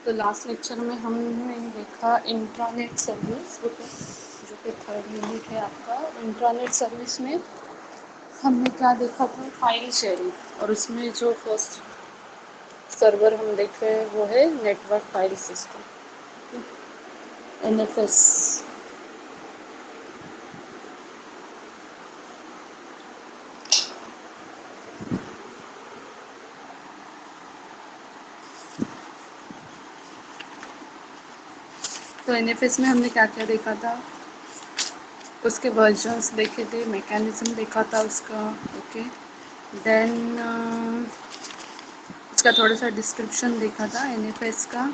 तो last lecture में हमने देखा इंट्रानेट सर्विस, जो कि थर्ड यूनिट है आपका। इंट्रानेट सर्विस में हमने क्या देखा था, फाइल शेयरिंग, और उसमें जो फर्स्ट सर्वर हम देख रहे हैं वो है नेटवर्क फाइल सिस्टम, NFS। तो NFS में हमने क्या क्या देखा था, उसके वर्जन्स देखे थे, मैकेनिज्म देखा था उसका, ओके। देन उसका थोड़ा सा डिस्क्रिप्शन देखा था NFS का।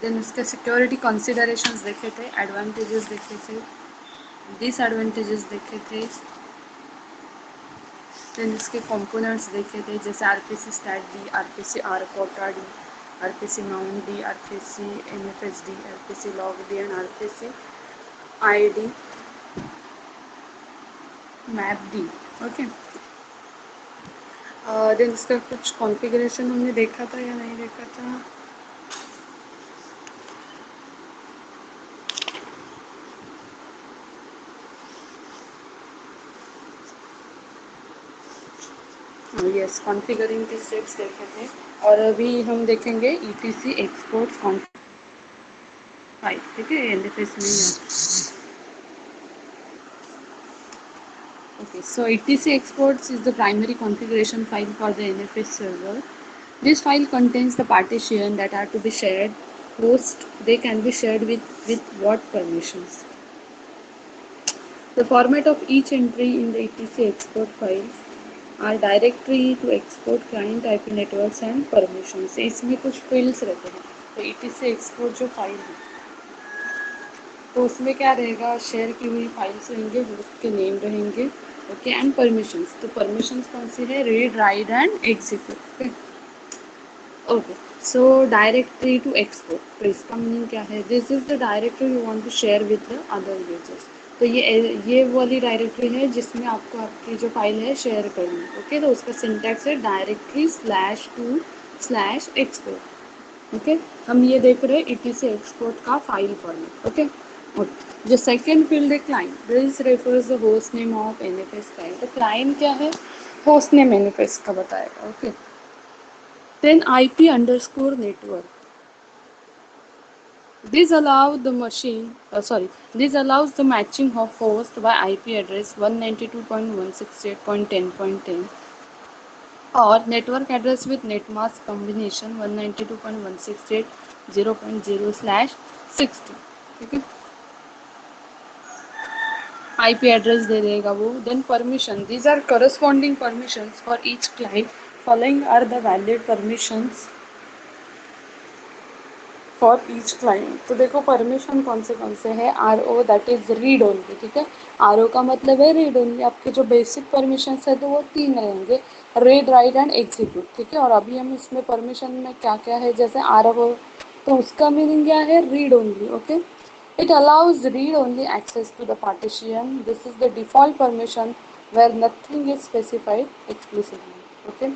देन उसके सिक्योरिटी कंसिडरेशंस देखे थे, एडवांटेजेस देखे थे, डिसएडवांटेजेस देखे थे। देन उसके कंपोनेंट्स देखे थे, जैसे RPC stat D, RPC R quota D, RPC mount D, RPC NFS डी, RPC log D and RPC ID map D, okay. Then इसका कुछ कॉन्फ़िगरेशन हमने देखा था या नहीं देखा था। यस, कॉन्फ़िगरिंग के स्टेप्स देखे थे। और अभी हम देखेंगे ETC एक्सपोर्ट फाइल, ठीक है, NFS में ही। Okay, so ETC exports is the primary configuration file for the NFS server. This file contains the partition that are to be shared. Host, they can be shared with what permissions. The format of each entry in the ETC export files are directory to export client IP networks and permissions. इसमें कुछ fields रहते हैं। तो ETC export जो file है, तो उसमें क्या रहेगा, शेयर की हुई फाइल्स रहेंगे, होस्ट के नेम रहेंगे, ओके, एंड परमिशंस। तो परमिशंस कौन सी है, read write and execute, okay. So directory to export, तो इसका मीनिंग क्या है, this is the directory you want to share with the other users. तो ये वाली डायरेक्टरी है जिसमें आपको आपकी जो फाइल है शेयर करनी है, ओके। तो उसका सिंटैक्स है directory slash to slash export, okay. हम ये देख रहे हैं ETC एक्सपोर्ट का फाइल फॉर्मेट, ओके। जो सेकेंड फील्ड है client, this refers the host name of NFS client. तो क्लाइंट क्या है, होस्ट नेम NFS का बताएगा, okay. Then IP underscore network, this allow the machine this allows the matching of host by IP address 192.168.10.10 or network address with netmask combination 192.168.0.0/60, ठीक है। IP address दे देगा वो। Then permission, these are corresponding permissions for each client, following are the valid permissions for each client. तो देखो permission कौन से हैं, RO that is read only, ठीक है। RO का मतलब है रीड ओनली। आपके जो बेसिक परमिशन है तो वो 3 रहेंगे, रीड राइट एंड एग्जीक्यूट, ठीक है। और अभी हम इसमें परमिशन में क्या क्या है, जैसे RO, तो उसका मीनिंग क्या है, read only, okay. It allows read-only access to the partition. This is the default permission where nothing is specified explicitly. Okay.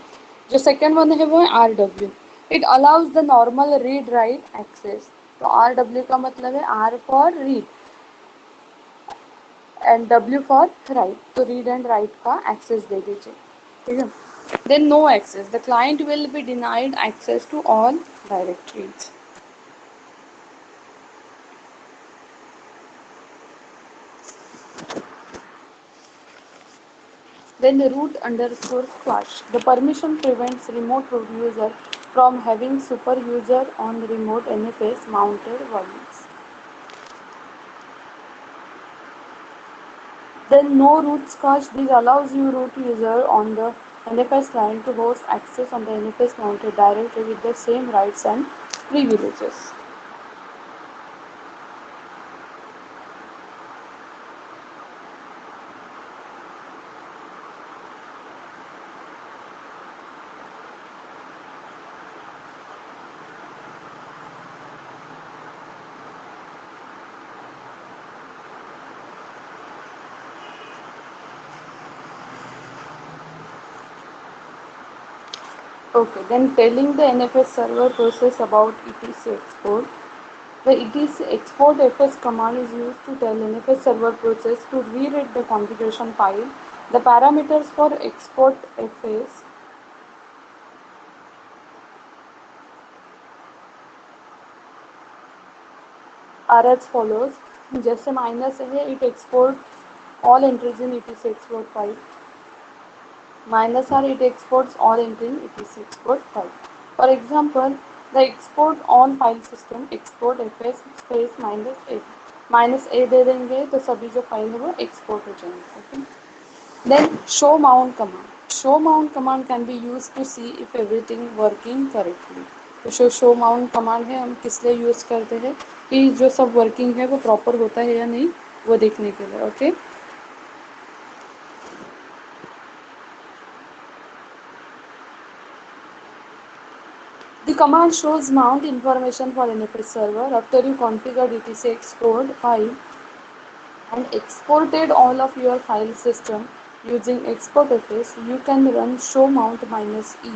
जो second one है वो है RW. It allows the normal read-write access. तो RW का मतलब है R for read and W for write. तो read and write का access दे दीजिए, ठीक है। Then no access. The client will be denied access to all directories. Then root underscore flush. The permission prevents remote root user from having super user on remote NFS mounted volumes. Then no root scotch. This allows you root user on the NFS client to host access on the NFS mounted directory with the same rights and privileges. Okay, then telling the NFS server process about etc export. The etc export fs command is used to tell NFS server process to reread the configuration file. The parameters for export fs are as follows. जैसे minus है it export all entries in etc export file. Minus R it exports all entries in etc export file. For example, the export on file system export fs space minus A दे देंगे तो सभी जो file है वो export हो जाएंगे. Okay. Then show mount command. Show mount command can be use to see if everything working correctly. तो शो माउंट कमांड है हम किस लिए यूज करते हैं कि जो सब वर्किंग है वो प्रॉपर होता है या नहीं वो देखने के लिए. Okay. The command shows mount information for NFS server after you configured etc export file and exported all of your file system using exportfs. You can run show mount minus e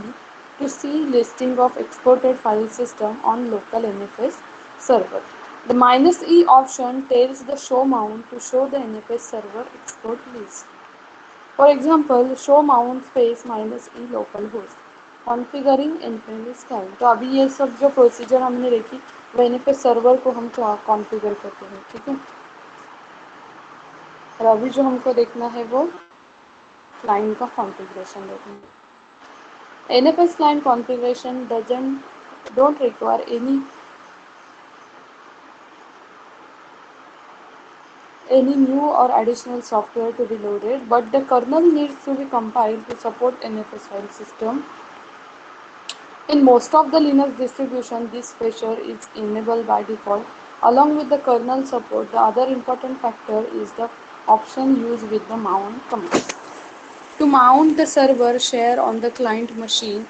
to see listing of exported file system on local NFS server. The minus e option tells the show mount to show the NFS server export list. For example, show mount space minus e localhost. Configuring infinity scan. तो अभी ये सब जो procedure हमने देखी वो NFS server को हम कॉन्फ़िगर करते हैं. ठीक है. और अभी जो हमको देखना है वो क्लाइंट का कॉन्फ़िगरेशन देखना है. NFS client configuration don't require any new or additional software to be loaded, but the kernel needs to be compiled to support NFS file system. In most of the Linux distribution, this feature is enabled by default. Along with the kernel support, the other important factor is the option used with the mount command. To mount the server share on the client machine,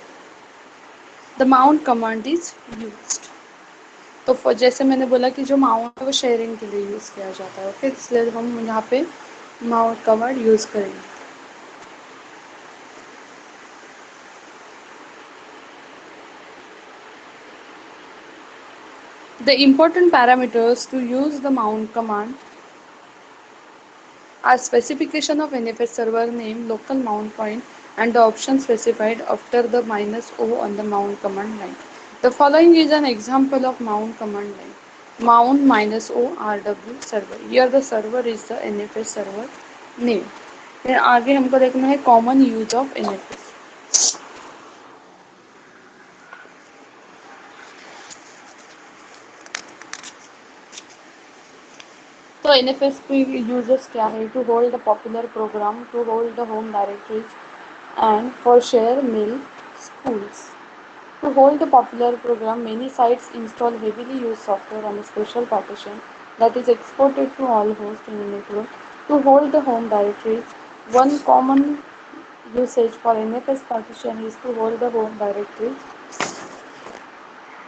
the mount command is used. तो जैसे मैंने बोला कि जो mount है वो sharing के लिए यूज़ किया जाता है. ओके. इसलिए हम यहाँ पे माउंट कमांड यूज़ करेंगे. The important parameters to use the mount command are specification of NFS server name, local mount point, and the option specified after the minus "o" on the mount command line. The following is an example of mount command line. Mount minus "o" RW server. Here the server is the NFS server name. फिर आगे हमको देखना है common use of NFS. तो NFS की uses क्या है? To hold the popular program, to hold the home directories, and for share mail schools. To hold the popular program, many sites install heavily used software on a special partition that is exported to all hosts in a network. To hold the home directories, one common usage for NFS partition is to hold the home directories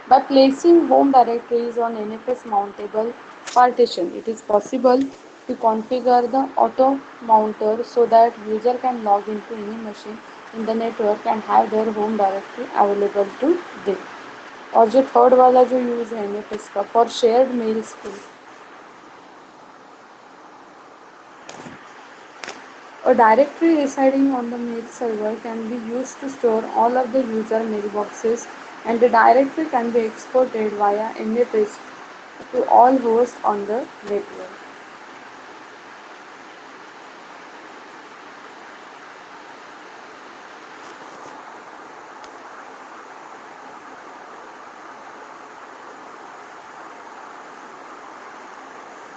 by placing home directories on NFS mountable partition. It is possible to configure the auto mounter so that user can log into any machine in the network and have their home directory available to them. और जो third वाला जो use है NFS का for shared mail spool. A directory residing on the mail server can be used to store all of the user mailboxes, and the directory can be exported via NFS to all hosts on the network.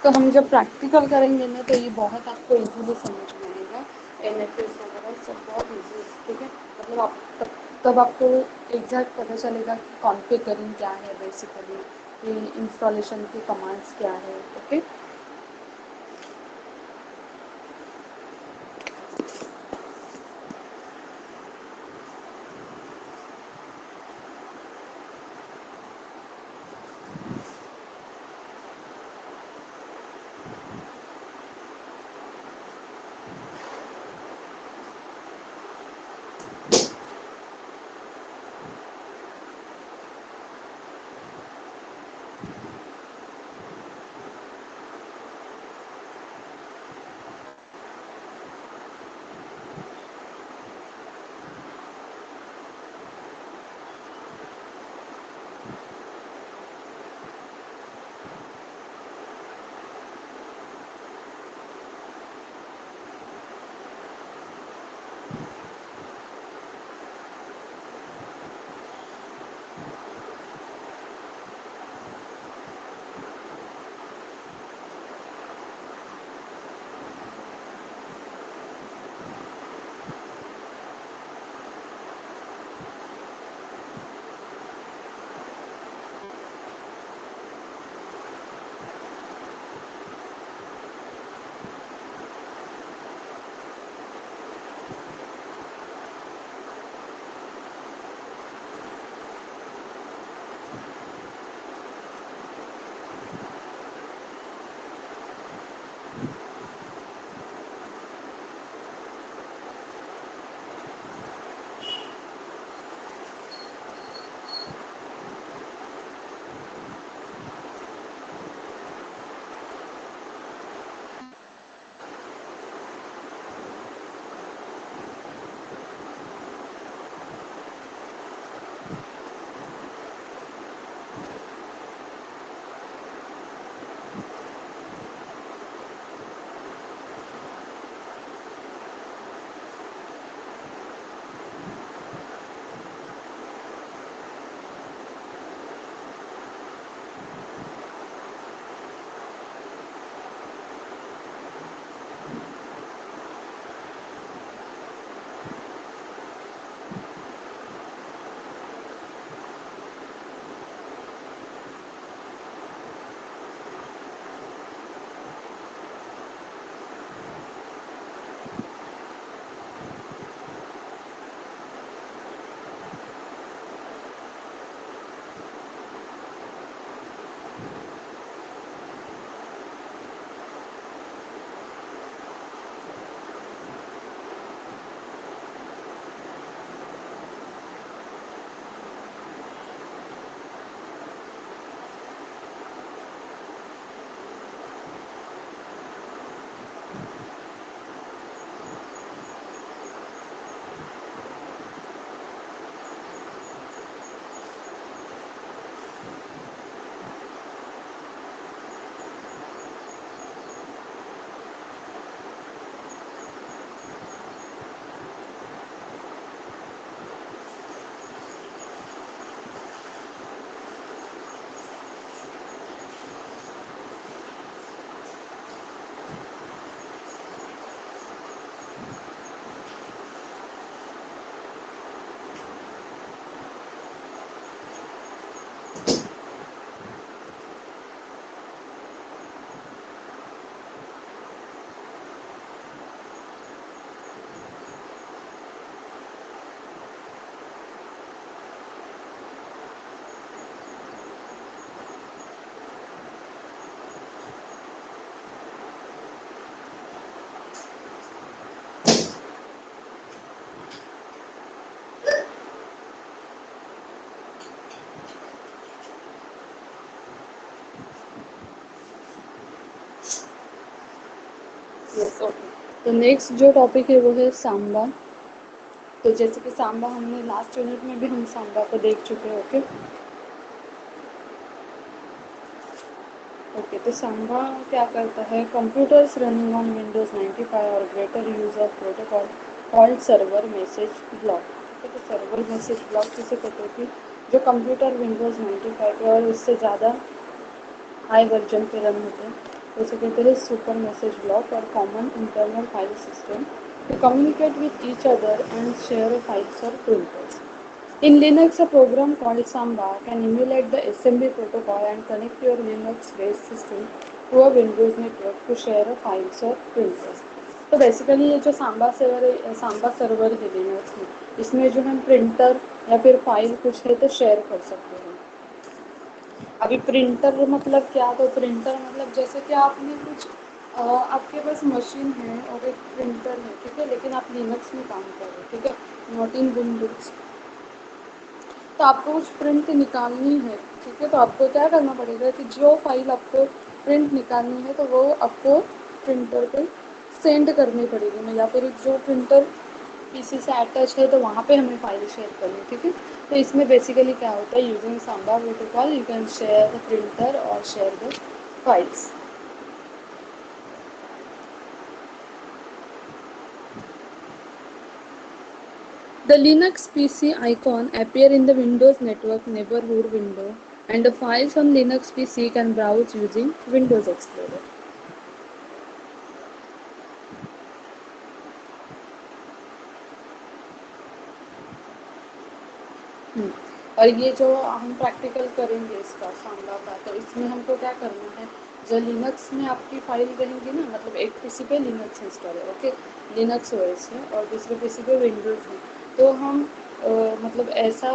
तो हम जब practical करेंगे ना तो ये बहुत आपको easily समझ में आएगा. NFS वगैरह सब बहुत ईजी है. ठीक है. मतलब आप तब आपको एग्जैक्ट पता चलेगा कि कॉन्फ़िगरिंग क्या है बेसिकली, कि इंस्टॉलेशन की कमांड्स क्या है. ओके. Yes okay. तो नेक्स्ट जो टॉपिक है वो है सांबा। तो जैसे कि सांबा हमने लास्ट यूनिट में भी हम सांबा को देख चुके हैं। Okay okay. तो सांबा क्या करता है, कंप्यूटर्स रनिंग ऑन विंडोज 95 और greater use of protocol called server message block. ठीक है, तो सर्वर मैसेज ब्लॉक किसे कहते हैं कि जो कंप्यूटर विंडोज 95 पे और उससे ज़्यादा हाई वर्जन पे रन होते हैं, तो उसे कहते हैं सुपर मैसेज ब्लॉक और common internal file system to communicate with each other and share files और printers. In Linux, a program called Samba can emulate the assembly protocol and connect your Linux-based system to a Windows network to share a files or printers. तो basically ये जो Samba server है Linux में, इसमें जो हम printer या फिर फाइल कुछ है तो शेयर कर सकते हैं। अभी प्रिंटर मतलब क्या, तो प्रिंटर मतलब जैसे कि आपने कुछ आपके पास मशीन है और एक प्रिंटर है, ठीक है, लेकिन आप लिनक्स में काम कर रहे हो, ठीक है, नॉट इन विंडोज। तो आपको कुछ प्रिंट निकालनी है, ठीक है, तो आपको क्या करना पड़ेगा कि जो फाइल आपको प्रिंट निकालनी है तो वो आपको प्रिंटर पे सेंड करनी पड़ेगी, मैं या फिर जो प्रिंटर पीसी से अटैच है तो वहाँ पे हमें फाइल शेयर करनी है, ठीक है। तो इसमें बेसिकली क्या होता है, using Samba protocol you can share the printer और share the files. The Linux PC icon appear in the Windows Network neighborhood window, and the files on Linux PC can browse using Windows Explorer. हम्म, और ये जो हम practical करेंगे इसका सांबा का, तो इसमें हमको क्या करना है, जो लिनक्स में आपकी फाइल रहेंगी ना, मतलब एक पीसी पे लिनक्स इंस्टॉल है, ओके, लिनक्स ओएस है, और दूसरे पीसी पे विंडोज़ है, तो हम मतलब ऐसा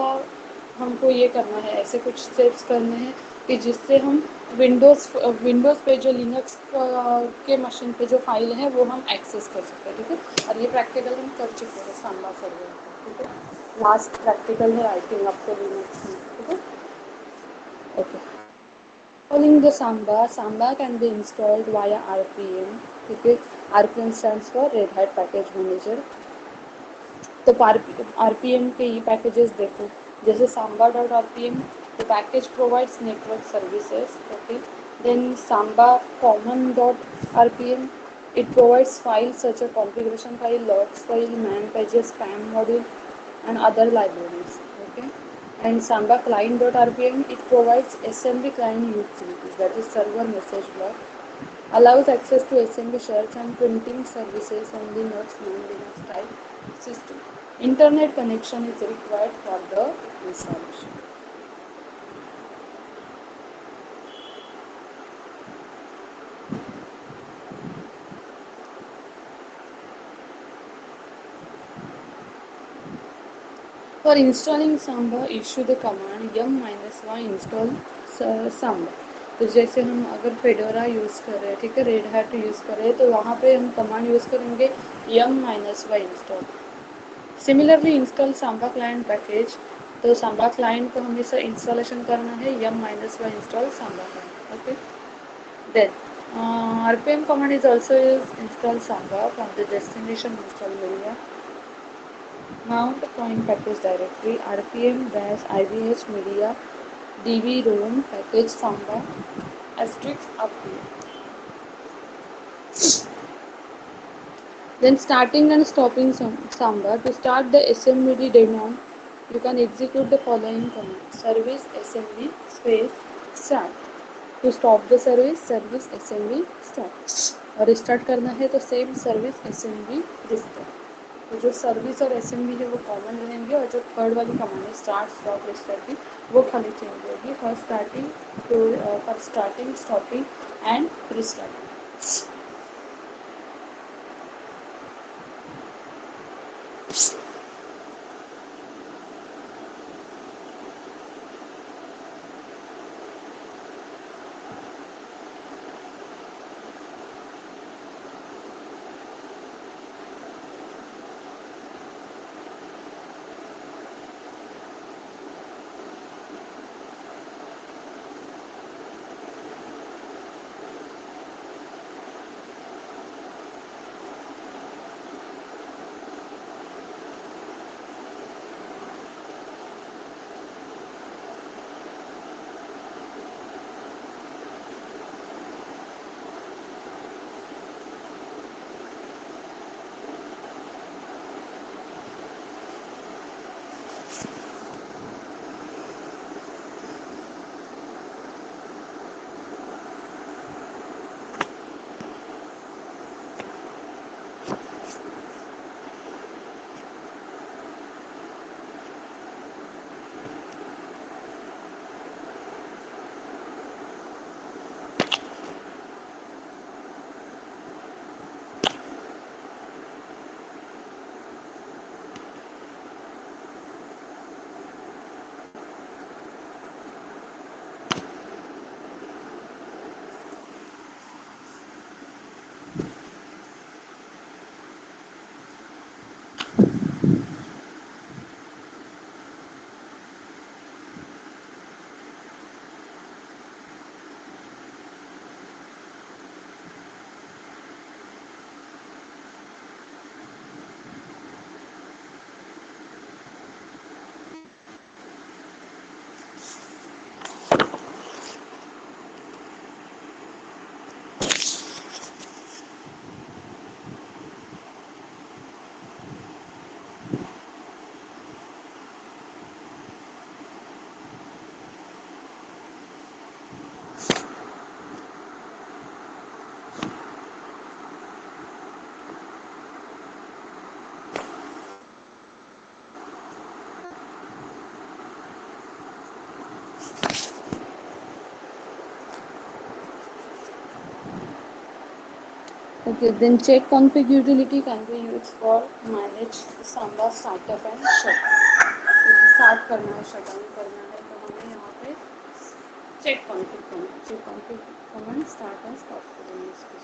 हमको ये करना है, ऐसे कुछ स्टेप्स करने हैं कि जिससे हम विंडोज़ पे जो लिनक्स के मशीन पे जो फाइल है वो हम एक्सेस कर सकते हैं, ठीक है। और ये प्रैक्टिकल हम कर चुके हैं सांबा सर्वर, ठीक है, लास्ट प्रैक्टिकल है आई थिंक आपको लिनक्स में, ठीक है okay. Installing the Samba, Samba can be installed via RPM, ठीक है, RPM stands for Red Hat Package Manager। तो RPM के ये पैकेजेस देखो, जैसे samba dot R P M, the package provides network services, okay, then samba common dot rpm, it provides files such as configuration file, logs file, man pages, spam module and other libraries, okay. And samba client dot rpm, it provides assembly client utilities, that is server message block, allows access to assembly search and printing services on Linux, non-Linux type system. Internet connection is required for the installation. For installing Samba, issue the command yum-y install Samba। तो जैसे हम अगर fedora use कर रहे हैं, ठीक है, red hat use कर रहे हैं, तो वहाँ पे हम कमांड यूज़ करेंगे yum-y install. Similarly install Samba client package, तो सांबा क्लाइंट को हमेशा इंस्टॉलेशन करना है yum-y install Samba client, okay. Then rpm command is also used install samba from the destination install area, mount point package directory rpm dash ibh media dv rom package samba asterisk update. Then starting and stopping Samba. To start the SMBD daemon, you can execute the following command: service assembly space start. To stop the service assembly start. और restart करना है तो same service assembly restart. तो जो service और assembly है वो common रहेंगे, और जो थर्ड वाली कमांड है स्टार्ट स्टॉप रिस्टार्ट की, वो खाली चेंज होगी for starting stopping and restarting. Okay, then check config utility can be used for manage Samba startup and shut. जैसे स्टार्ट करना है शट डाउन करना है तो हमें यहाँ पे check config command start and stop करेंगे इसको।